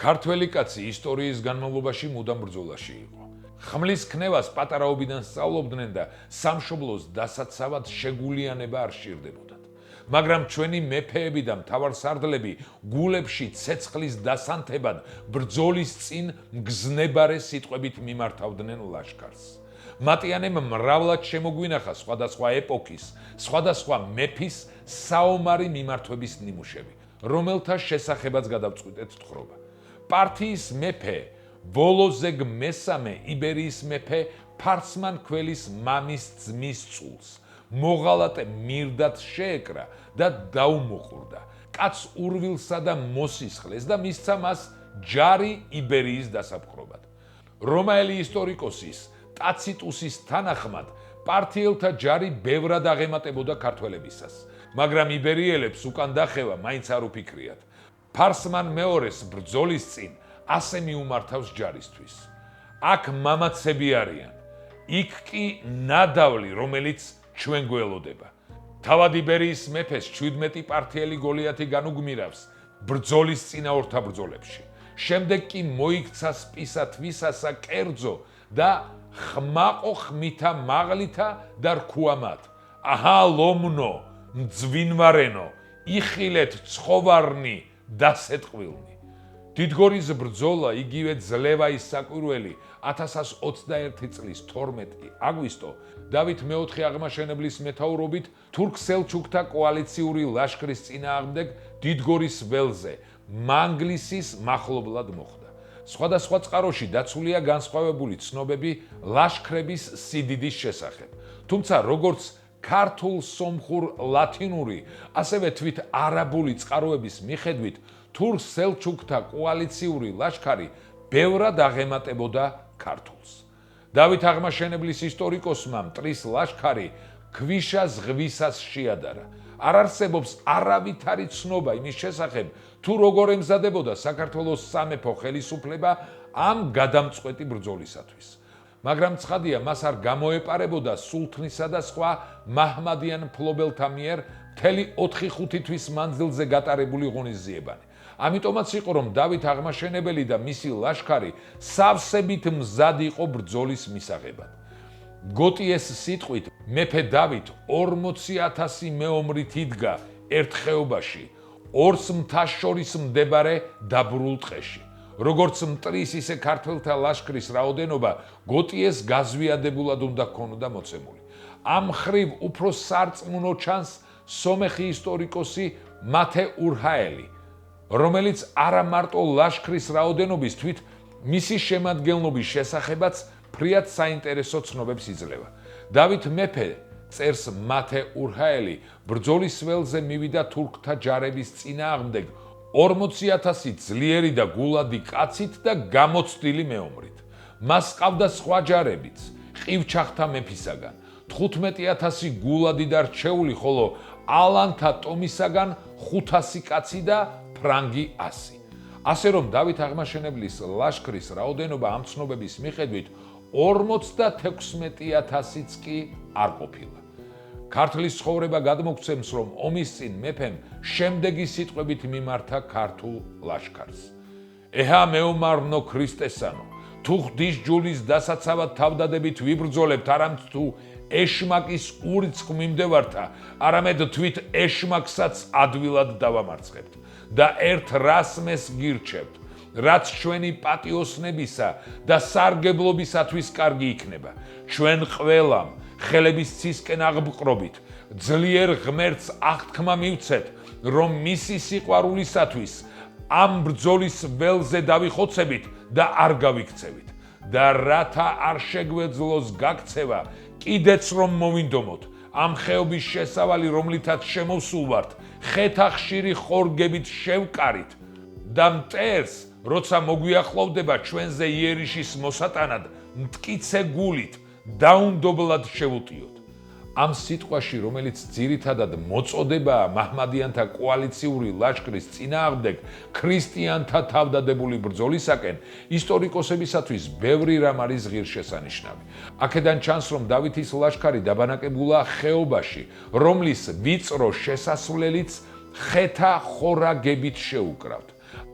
ქართველი კაცი ისტორიის განმავლობაში მუდამ ბრძოლაში იყო. ხმლის ქნევას პატარაობიდან სწავლობდნენ და სამშობლოს დასაცავად შეგულიანება არ სჭირდებოდათ. მაგრამ ჩვენი მეფეები და მთავარსარდლები გულებში ცეცხლის დასანთებად ბრძოლის წინ მგზნებარე სიტყვებით მიმართავდნენ ლაშქარს. მატიანემ მრავლად შემოგვინახა სხვადასხვა ეპოქის, სხვადასხვა მეფის საომარი მიმართვების ნიმუშები, რომელთა შესახებაც გადავწყვიტეთ თხრობა. პართიის მეფე ბოლოზეგ მესამე იბერიის მეფე ფარსმან ქველის მამის ძმის წულს მოღალატე მირდად შეეკრა და დაუმოყვრდა. კაც ურვილსა და მოსისხლეს და მისცა მას ჯარი იბერიის დასაპყრობად. რომაელი ისტორიკოსის ტაციტუსის თანახმად პართიელთა ჯარი ბევრად აღემატებოდა ქართველებისას, მაგრამ იბერიელებს უკან დახევა მაინც არ უფიქრიათ. ფარსმან მეორეს ბრძოლის წინ ასე მიუმართავს ჯარისთვის. აქ მამაცები არიან, იქ კი ნადავლი, რომელიც ჩვენ გველოდება. თავად იბერიის მეფეს 17 პართიელი გოლიათი განუგმირავს ბრძოლის წინაორთა ბრძოლებში. შემდეგ კი მოიქცა სპისა თვისასა კერძო და ხმაყო ხმითა მაღლითა და რქუა მათ. აჰა ლომნო, მძვინვარენო, იხილეთ ცხოვარნი დასეტყვილნი. დიდგორის ბრძოლა იგივე ძლევაის საკვირველი 1121 წლის 12 აგვისტო დავით მეოთხე აღმაშენებლის მეთაურობით თურქ-სელჩუკთა კოალიციური ლაშქრის წინააღმდეგ დიდგორის ველზე მანგლისის მახლობლად მოხდა. სხვადასხვა წყაროში დაცულია განსხვავებული ცნობები ლაშქრების სიდიდის შესახებ. თუმცა როგორც ქართულ, სომხურ, ლათინური, ასევე თვით არაბული წყაროების მიხედვით თურქ-სელჩუკთა კოალიციური ლაშქარი ბევრად აღემატებოდა ქართულს. დავით აღმაშენებლის ისტორიკოსმა მტრის ლაშქარი ქვიშა ზღვისას შეადარა. არ არსებობს არავითარი ცნობა იმის შესახებ, თუ როგორ ემზადებოდა საქართველოს სამეფო ხელისუფლება ამ გადამწყვეტი ბრძოლისათვის. მაგრამ ცხადია, მას არ გამოეპარებოდა სულთნისა და სხვა მაჰმადიან მფლობელთა მიერ მთელი 4-5 თვის მანძილზე გატარებული ღონისძიებანი. ამიტომაც იყო, რომ დავით აღმაშენებელი და მისი ლაშქარი სავსებით მზად იყო ბრძოლის მისაღებად. გოტიეს სიტყვით, მეფე დავით 40,000 მეომრით იდგა ერთ ხეობაში, ორს მთას შორის მდებარე დაბურულ ტყეში. როგორც მტრის, ისე ქართველთა ლაშქრის რაოდენობა გოტიეს გაზვიადებულად უნდა ქონოდა მოცემული. ამ მხრივ უფრო სარწმუნო ჩანს სომეხი ისტორიკოსი მათე ურჰაელი, რომელიც არა მარტო ლაშქრის რაოდენობის თვით მისი შემადგენლობის შესახებაც ფრიად საინტერესო ცნობებს იძლევა. დავით მეფე წერს მათე ურჰაელი ბრძოლის ველზე მივიდა თურქთა ჯარების წინააღმდეგ 40,000 ძლიერი და გულადი კაცით და გამოცდილი მეომრით. მას ჰყავდა სხვა ჯარებიც, ყივჩახთა მეფისაგან, 15,000 გულადი და რჩეული, ხოლო ალანთა ტომისაგან 500 კაცი და ფრანგი 100. ასე რომ დავით აღმაშენებლის ლაშქრის რაოდენობა ამ ცნობების მიხედვით 56,000-იც კი არ ყოფილა. ქართლის ცხოვრება გადმოგცემს, რომ ომის წინ მეფემ შემდეგი სიტყვებით მიმართა ქართულ ლაშქარს. ეჰა მეომარნო ქრისტესანო, თუ ღვთის ჯულის დასაცავად თავდადებით ვიბრძოლებთ, არამედ თუ ეშმაკის ურიცხ მიმდევართა, არამედ თვით ეშმაკსაც ადვილად დავამარცხებთ და ერთ რასმეს გირჩევთ, რაც ჩვენი პატიოსნებისა და სარგებლობისათვის კარგი იქნება. ჩვენ ყველამ ხელების ცისკენ აღბყრობით, ძლიერ ღმერთს აღთქმა მივცეთ, რომ მისი სიყვარულისათვის ამ ბრძოლის ველზე დავიხოცებით და არ გავიქცევით და რათა არ შეგვეძლოს გაქცევა, კიდეც რომ მოვინდომოთ, ამ ხეობის შესავალი, რომლითაც შემოსულ ვართ, ხეთა ხშირი ხორგებით შევკარით და მტერს, როცა მოგვიახლოვდება ჩვენზე იერიშის მოსატანად, მტკიცე გულით დაუნდობლად შევუტიოთ. ამ სიტყვაში, რომელიც ძირითადად მოწოდებაა მაჰმადიანთა კოალიციური ლაშქრის წინააღმდეგ ქრისტიანთა თავდადებული ბრძოლისაკენ, ისტორიკოსებისათვის ბევრი რამ არის ღირსშესანიშნავი. აქედან ჩანს, რომ დავითის ლაშქარი დაბანაკებულა ხეობაში, რომლის ვიწრო შესასვლელიც ხეთა ხორაგებით შეუკრავთ.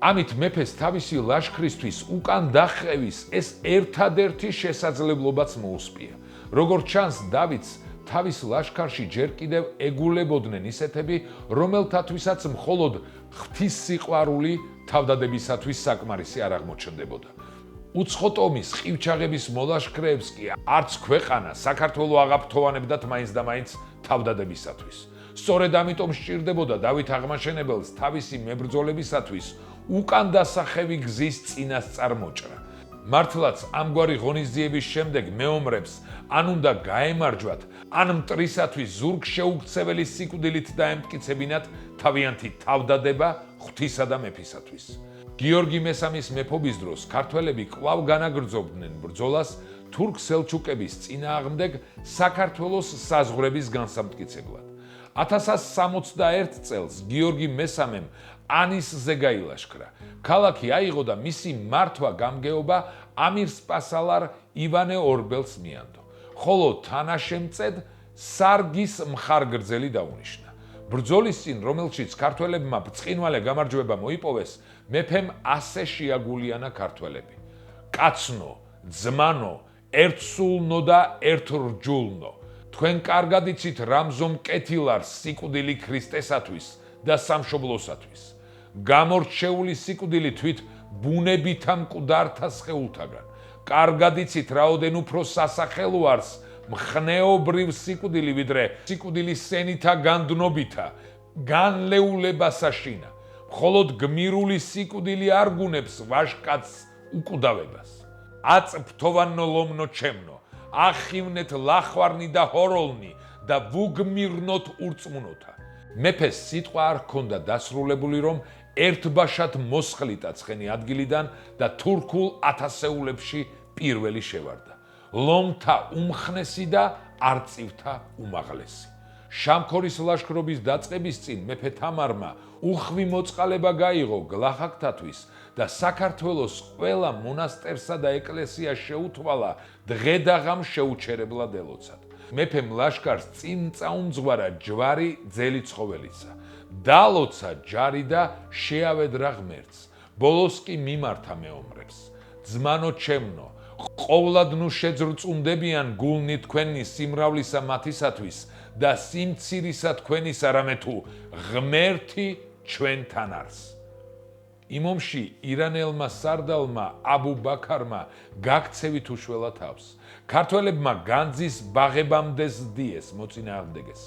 ამით მეფეს თავისი ლაშქრისთვის უკან დახევის ეს ერთადერთი შესაძლებლობაც მოუსპია. როგორც ჩანს, დავითს თავის ლაშქარში ჯერ კიდევ ეგულებოდნენ ისეთები, რომელთათვისაც მხოლოდ ღვთის სიყვარული თავდადებისათვის საკმარისი არ აღმოჩნდებოდა. უცხო ტომის ყივჩაღების მოლაშქრეებს კი არც ქვეყანა, საქართველო აღაფრთოვანებდათ მაინც და მაინც თავდადებისათვის. სწორედ ამიტომ სჭირდებოდა დავით აღმაშენებელს თავისი მებრძოლებისათვის უკან დასახევი გზის წინასწარ მოჭრა. მართლაც ამგვარი ღონისძიების შემდეგ მეომრებს ან უნდა გაემარჯვათ, ან მტრისათვის ზურგშეუქცეველი სიკვდილით დაემტკიცებინათ თავიანთი თავდადება ღვთისა და მეფისათვის. გიორგი მესამის მეფობის დროს ქართველები კვლავ განაგრძობდნენ ბრძოლას თურქ-სელჩუკების წინააღმდეგ საქართველოს საზღვრების განსამტკიცებლად. 1161 წელს გიორგი მესამემ ანისზე გაილაშქრა. ქალაქი აიღო და მისი მართვა გამგეობა ამირსპასალარ ივანე ორბელს მიანდო, ხოლო თანაშემწედ სარგის მხარგრძელი დაუნიშნა. ბრძოლის წინ, რომელშიც ქართველებმა ბრწყინვალე გამარჯვება მოიპოვეს, მეფემ ასე შეაგულიანა ქართველები: კაცნო, ძმანო, ერთსულნო და ერთრჯულნო, თქვენ კარგად იცით რამზომ კეთილარს სიკვდილი ქრისტესათვის და სამშობლოსათვის. გამორჩეული სიკვდილი თვით ბუნებითა მკვდართა სხეულთაგან. კარგად იცით რაოდენ უფრო სასახელო არს მხნეობრივ სიკვდილი, ვიდრე სიკვდილი სენითა განდნობითა, განლეულებასაშინა. მხოლოდ გმირული სიკვდილი არ გუნებს ვაჟკაცს უკვდავებას. აწფთოვანო ლომნო ჩემნო, ახივნეთ ლახვარნი და ჰოროლნი და ვუგმირნოთ ურწმუნოთა. მეფეს სიტყვა არ ჰქონდა დასრულებული, რომ ერთბაშად მოსხლიტა ცხენი ადგილიდან და თურქულ ათასეულებში პირველი შევარდა. ლომთა უმხნესი და არწივთა უმაღლესი. შამქორის ლაშქრობის დაწყების წინ მეფე თამარმა უხვი მოწყალება გაიღო გლახაკთათვის და საქართველოს ყველა მონასტერსა და ეკლესიას შეუთვალა დღედაღამ შეუჩერებლად ელოცათ. მეფემ ლაშქარს წინ წაუმძღვარა ჯვარი ძელი ცხოველისა. დალოცა ჯარი და შეავედრა ღმერთს. ბოლოს კი მიმართა მეომრებს. ძმანო ჩემნო, ყოვლად ნუ შეძრწუნდებიან გულნი თქვენი სიმრავლისა მათისათვის და სიმცირისა თქვენისა, რამე თუ ღმერთი ჩვენთან არის. იმ ომში ირანელმა სარდალმა აბუ ბაქარმა გაქცევით უშველა თავს. ქართველებმა განძის ბაღებამდე ზდიეს, მოწინააღმდეგეს.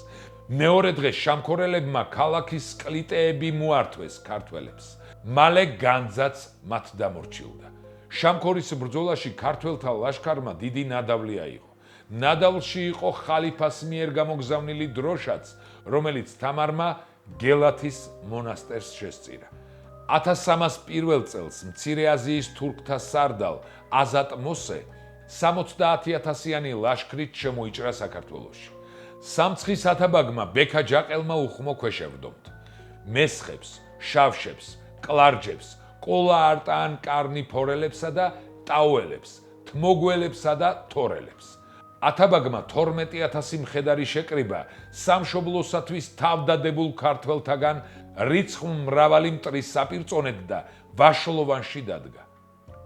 მეორე დღეს შამქორელებმა ქალაქის კლიტეები მოართვეს ქართველებს. მალე განძაც მათ დამორჩილდა. შამქორის ბრძოლაში ქართველთა ლაშქარმა დიდი ნადავლი აიღო. ნადავლში იყო ხალიფას მიერ გამოგზავნილი დროშაც, რომელიც თამარმა გელათის მონასტერს შესწირა. 1301 წელს მცირე აზიის თურქთა სარდალ აზატ მოსე 70,000-იანი ლაშქრით შემოიჭრა საქართველოში. სამცხის ათაბაგმა ბექა ჯაყელმა უხმო ქვეშევდომთ. მესხებს, შავშებს, კლარჯებს, ყოლა არტაან კარნიფორელებსა და ტაუელებს, თმოგველებსა და თორელებს. ათაბაგმა 12,000 მხედარი შეკრიბა სამშობლოსათვის თავდადებულ ქართველთაგან რიცხ მრავალი მტრის საპირწონედ და ვაშლოვანში დადგა.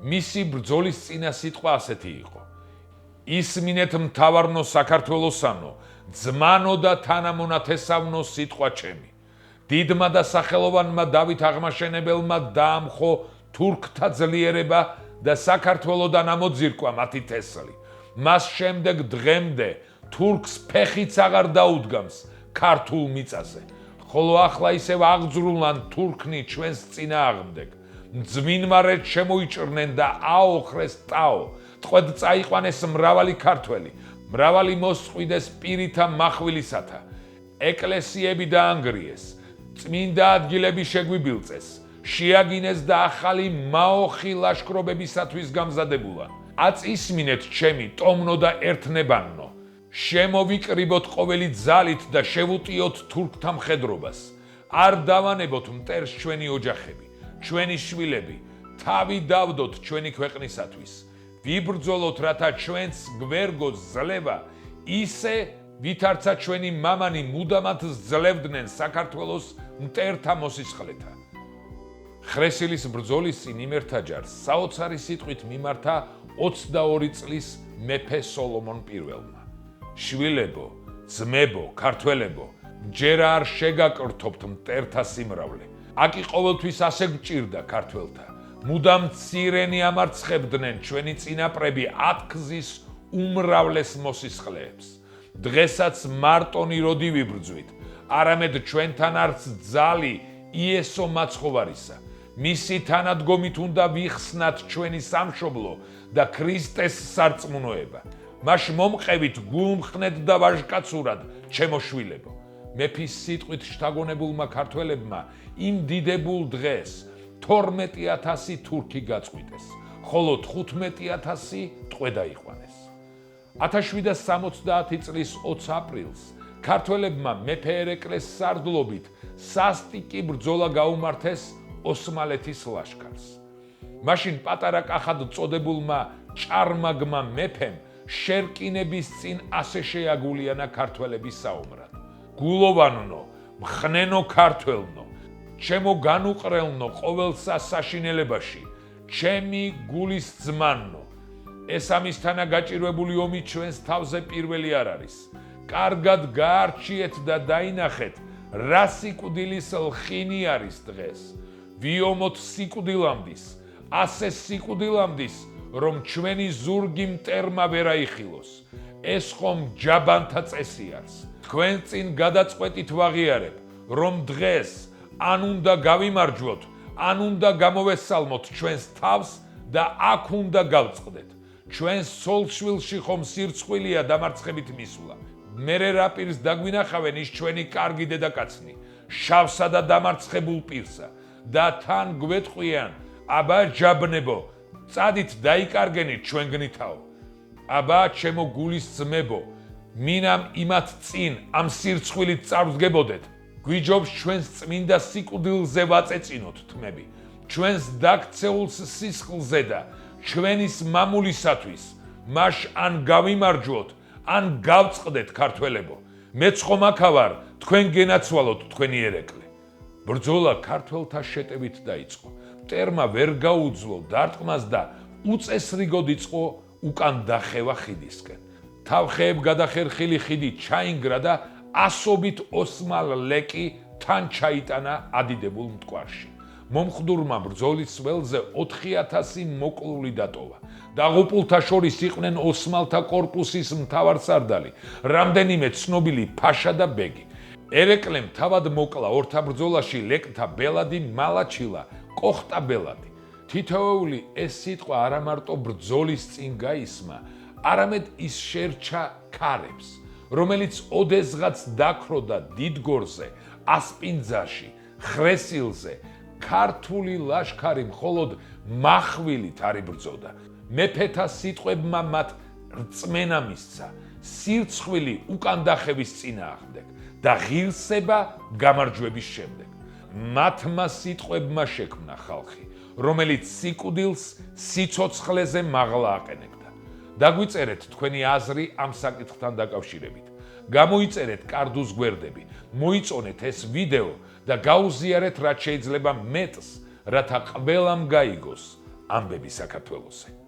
მისი ბრძოლის წინა სიტყვა ასეთი იყო: ისმინეთ მთავარნო საქართველოსანო, ძმანო და თანამონათესავნო სიტყვა ჩემი. დიდმა და სახელოვანმა დავით აღმაშენებელმა დაამხო თურქთა ძლიერება და საქართველოდან ამოძირკვა მათი თესლი. მას შემდეგ დღემდე თურქს ფეხიც აღარ დაუდგამს ქართულ მიწაზე, ხოლო ახლა ისევ აღძრულან თურქნი ჩვენს წინააღმდეგ. მძვინვარეთ შემოიჭრნენ და აოხრეს ტაო, ტყვედ წაიყვანეს მრავალი ქართველი, მრავალი მოსყვიდეს პირითა מחვილისათა, ეკლესიები დაანგრიეს, წმინდა ადგილები შეგვიბილწეს, შეაგინეს და ახალი მაოხი ლაშქრობებისათვის გამზადებულა. აწისმინეთ ჩემი ტომნო და ერთნებანნო, შემოვიკრიბოთ ყოველი ძალით და შევუტიოთ თურქთა მხედრობას. არ დავანებოთ მტერს ჩვენი ოჯახები, ჩვენი შვილები, თავი დავდოთ ჩვენი ქვეყნისათვის. ვიბრძოლოთ, რათა ჩვენს გვერგოს ძლევა ისე ვითარცა ჩვენი მამანი მუდამად ძლევდნენ საქართველოს მტერთა მოსისხლეთა. ხრესილის ბრძოლის წინ იმერთა ჯარს საოცარი სიტყვით მიმართა 22 წლის მეფე სოლომონ პირველმა. შვილებო, ძმებო, ქართველებო, ჯერ არ შეგაკრთობთ მტერთა სიმრავლე. აკი ყოველთვის ასე გჭირდა ქართველთა. მუდამ ცირენი ამარცხებდნენ ჩვენი წინაპრები 10 გზის უმრავლეს მოსისხლეებს. დღესაც მარტონი როდი ვიბრძვით, არამედ ჩვენთან არც ძალი იესო მაცხოვარისა. მისი თანადგომით უნდა ვიხსნათ ჩვენი სამშობლო და ქრისტეს სარწმუნოება. მაშ მომყევით გულმხნედ და ვაჟკაცურად, ჩემო შვილებო. მეფის სიტყვით შთაგონებულმა ქართველებმა იმ დიდებულ დღეს 12,000 თურქი გაწყვიტეს, ხოლო 15,000 ტყვე დაიყვანეს. 1770 წლის 20 აპრილს ქართველებმა მეფე ერეკლეს სარდლობით სასტიკი ბრძოლა გაუმართეს ოსმალეთის ლაშქარს. მაშინ პატარა კახად წოდებულმა ჭარმაგმა მეფემ შერკინების წინ ასე შეაგულიანა ქართველების საომრად. გულოვანნო, მხნენო ქართველნო, ჩემო განუყრელნო ყოველსა საშინელებაში, ჩემი გულის ძმანნო, ეს ამისთანა გაჭირვებული ომი ჩვენს თავზე პირველი არ არის. კარგად გაარჩიეთ და დაინახეთ, რა სიკვდილის ლხინი არის დღეს. ვიომოთ სიკვდილამდის, ასე სიკვდილამდის, რომ ჩვენი ზურგი მტერმა ვერ აიხილოს. ეს ხომ ჯაბანთა წესი არის. თქვენ წინ გადაწყვეტით ვაღიარებ, რომ დღეს ან უნდა გავიმარჯვოთ, ან უნდა გამოვესალმოთ ჩვენს თავს და აქ უნდა გავწყდეთ. ჩვენს ცოლ-შვილში ხომ სირცხვილია დამარცხებით მისვლა. მერე რა პირს დაგვინახავენ ის ჩვენი კარგი დედაკაცნი, შავსა და დამარცხებულ პირსა. და თან გვეტყვიან, აბა ჯაბნებო, წადით დაიკარგენით ჩვენ გნითაო. აბა ჩემო გულის ძმებო, მინამ იმათ წინ ამ სირცხვილით წარვდგებოდეთ. გვიჯობს ჩვენს წმინდა სიკვდილზე ვაწეწინოთ თმები, ჩვენს დაქცეულს სისხლზე და ჩვენის მამულისათვის. მაშ ან გავიმარჯვოთ, ან გავწყდეთ ქართველებო. მეც ხომ აქა ვარ, თქვენ გენაცვალოთ თქვენი ერეკლე. ბრძოლა ქართველთა შეტევით დაიწყო. მტერმა ვერ გაუძლო დარტყმას და უწესრიგოდ იწყო უკან დახევა ხიდისკენ. თავხეებ გადახერხილი ხიდი ჩაინგრა და ასობით ოსმალ ლეკი თან ჩაიტანა ადიდებულ მტკვარში. მომხდურმა ბრძოლის ველზე 4,000 მოკლული დატოვა. დაღუპულთა შორის იყვნენ ოსმალთა კორპუსის მთავარსარდალი, რამდენიმე ცნობილი ფაშა და ბეგი. ერეკლემ თავად მოკლა ორთა ბრძოლაში ლეკთა ბელადი მალაჩილა, კოხტა ბელადი. თითოეული ეს სიტყვა არა მარტო ბრძოლის წინ გაისმა, არამედ ის შერჩა ქარებს, რომელიც ოდესღაც დაქროდა დიდგორზე, ასპინძაში, ხრესილზე. ქართული ლაშქარი მხოლოდ מחვილით არ იბრძოდა. მეფეთა სიტყვებმა მათ რწმენა მისცა, სირცხვილი უკან დახევის წინააღმდეგ და ღირსება გამარჯვების შემდეგ. მათმა სიტყვებმა შექმნა ხალხი, რომელიც სიკვდილს სიცოცხლეზე მაღლა აყენებდა. დაგვიწერეთ თქვენი აზრი ამ საკითხთან დაკავშირებით. გამოიწერეთ კარდუს გვერდები, მოიწონეთ ეს ვიდეო და გაუზიარეთ რაც შეიძლება მეტს, რათა ყველამ გაიგოს ამბები საქართველოსზე.